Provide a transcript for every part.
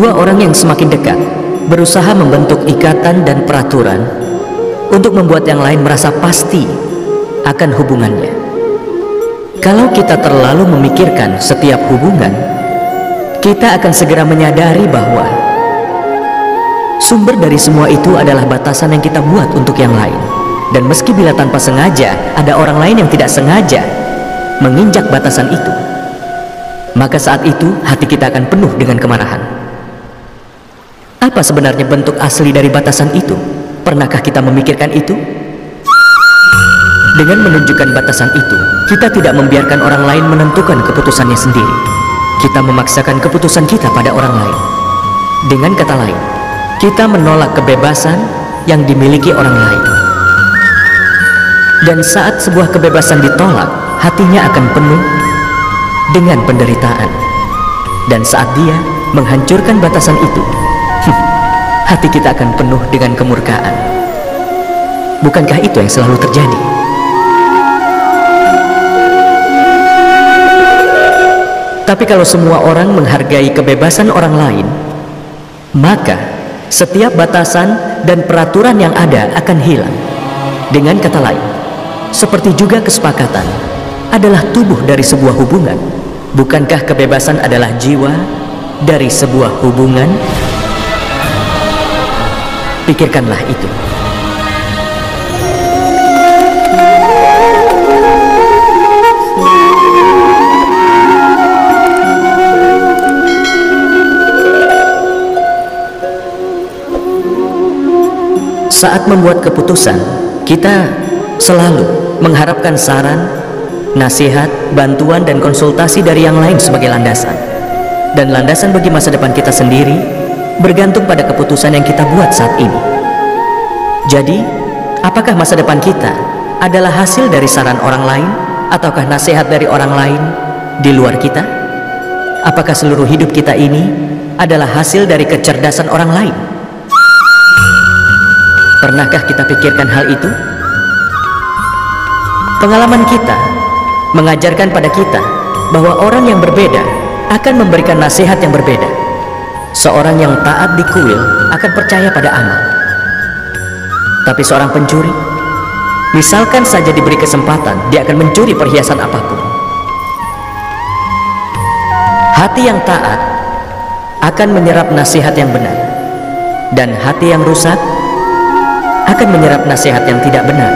Dua orang yang semakin dekat berusaha membentuk ikatan dan peraturan untuk membuat yang lain merasa pasti akan hubungannya. Kalau kita terlalu memikirkan setiap hubungan, kita akan segera menyadari bahwa sumber dari semua itu adalah batasan yang kita buat untuk yang lain. Dan meski bila tanpa sengaja ada orang lain yang tidak sengaja menginjak batasan itu, maka saat itu hati kita akan penuh dengan kemarahan. Apa sebenarnya bentuk asli dari batasan itu? Pernahkah kita memikirkan itu? Dengan menunjukkan batasan itu, kita tidak membiarkan orang lain menentukan keputusannya sendiri. Kita memaksakan keputusan kita pada orang lain. Dengan kata lain, kita menolak kebebasan yang dimiliki orang lain. Dan saat sebuah kebebasan ditolak, hatinya akan penuh dengan penderitaan. Dan saat dia menghancurkan batasan itu, hati kita akan penuh dengan kemurkaan. Bukankah itu yang selalu terjadi? Tapi kalau semua orang menghargai kebebasan orang lain, maka setiap batasan dan peraturan yang ada akan hilang. Dengan kata lain, seperti juga kesepakatan adalah tubuh dari sebuah hubungan. Bukankah kebebasan adalah jiwa dari sebuah hubungan? Pikirkanlah itu. Saat membuat keputusan, kita selalu mengharapkan saran, nasihat, bantuan, dan konsultasi dari yang lain sebagai landasan. Dan landasan bagi masa depan kita sendiri bergantung pada keputusan yang kita buat saat ini. Jadi, apakah masa depan kita adalah hasil dari saran orang lain, ataukah nasihat dari orang lain di luar kita? Apakah seluruh hidup kita ini adalah hasil dari kecerdasan orang lain? Pernahkah kita pikirkan hal itu? Pengalaman kita mengajarkan pada kita bahwa orang yang berbeda akan memberikan nasihat yang berbeda. Seorang yang taat di kuil akan percaya pada amal. Tapi seorang pencuri, misalkan saja diberi kesempatan, dia akan mencuri perhiasan apapun. Hati yang taat akan menyerap nasihat yang benar, dan hati yang rusak akan menyerap nasihat yang tidak benar.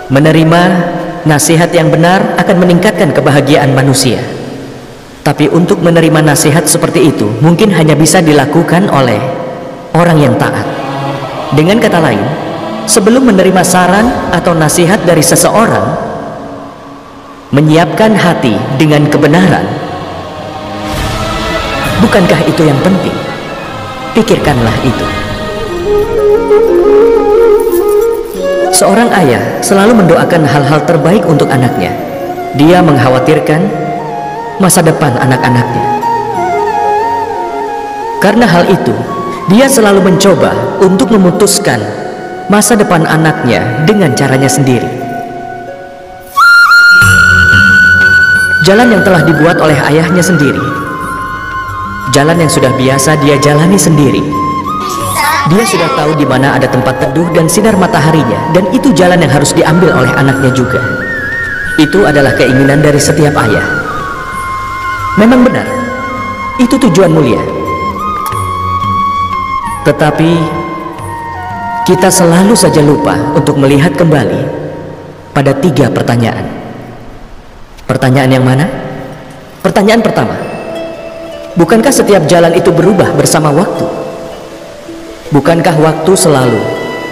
Menerima nasihat yang benar akan meningkatkan kebahagiaan manusia. Tapi untuk menerima nasihat seperti itu mungkin hanya bisa dilakukan oleh orang yang taat. Dengan kata lain, sebelum menerima saran atau nasihat dari seseorang, menyiapkan hati dengan kebenaran. Bukankah itu yang penting? Pikirkanlah itu. Seorang ayah selalu mendoakan hal-hal terbaik untuk anaknya. Dia mengkhawatirkan masa depan anak-anaknya. Karena hal itu, dia selalu mencoba untuk memutuskan masa depan anaknya dengan caranya sendiri. Jalan yang telah dibuat oleh ayahnya sendiri, jalan yang sudah biasa dia jalani sendiri. Dia sudah tahu di mana ada tempat teduh dan sinar mataharinya, dan itu jalan yang harus diambil oleh anaknya juga. Itu adalah keinginan dari setiap ayah. Memang benar, itu tujuan mulia. Tetapi kita selalu saja lupa untuk melihat kembali pada 3 pertanyaan. Pertanyaan yang mana? Pertanyaan pertama, bukankah setiap jalan itu berubah bersama waktu? Bukankah waktu selalu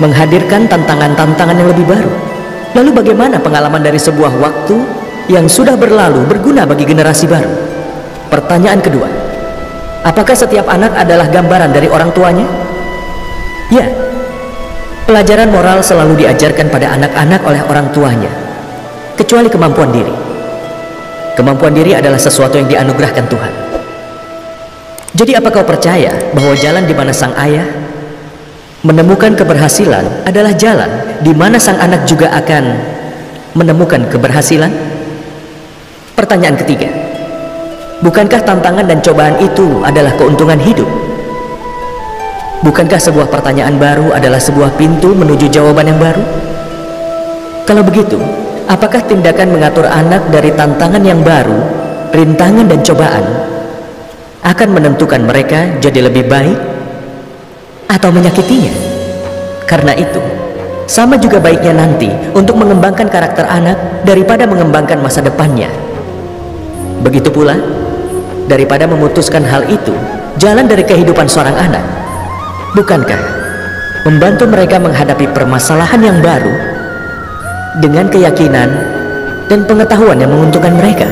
menghadirkan tantangan-tantangan yang lebih baru? Lalu bagaimana pengalaman dari sebuah waktu yang sudah berlalu berguna bagi generasi baru? Pertanyaan kedua, apakah setiap anak adalah gambaran dari orang tuanya? Ya, pelajaran moral selalu diajarkan pada anak-anak oleh orang tuanya, kecuali kemampuan diri. Kemampuan diri adalah sesuatu yang dianugerahkan Tuhan. Jadi apa kau percaya bahwa jalan di mana sang ayah menemukan keberhasilan adalah jalan di mana sang anak juga akan menemukan keberhasilan? Pertanyaan ketiga, Bukankah tantangan dan cobaan itu adalah keuntungan hidup? Bukankah sebuah pertanyaan baru adalah sebuah pintu menuju jawaban yang baru? Kalau begitu, apakah tindakan mengatur anak dari tantangan yang baru, rintangan dan cobaan akan menentukan mereka jadi lebih baik atau menyakitinya? Karena itu, sama juga baiknya nanti untuk mengembangkan karakter anak daripada mengembangkan masa depannya. Begitu pula, daripada memutuskan hal itu, jalan dari kehidupan seorang anak, bukankah membantu mereka menghadapi permasalahan yang baru dengan keyakinan dan pengetahuan yang menguntungkan mereka?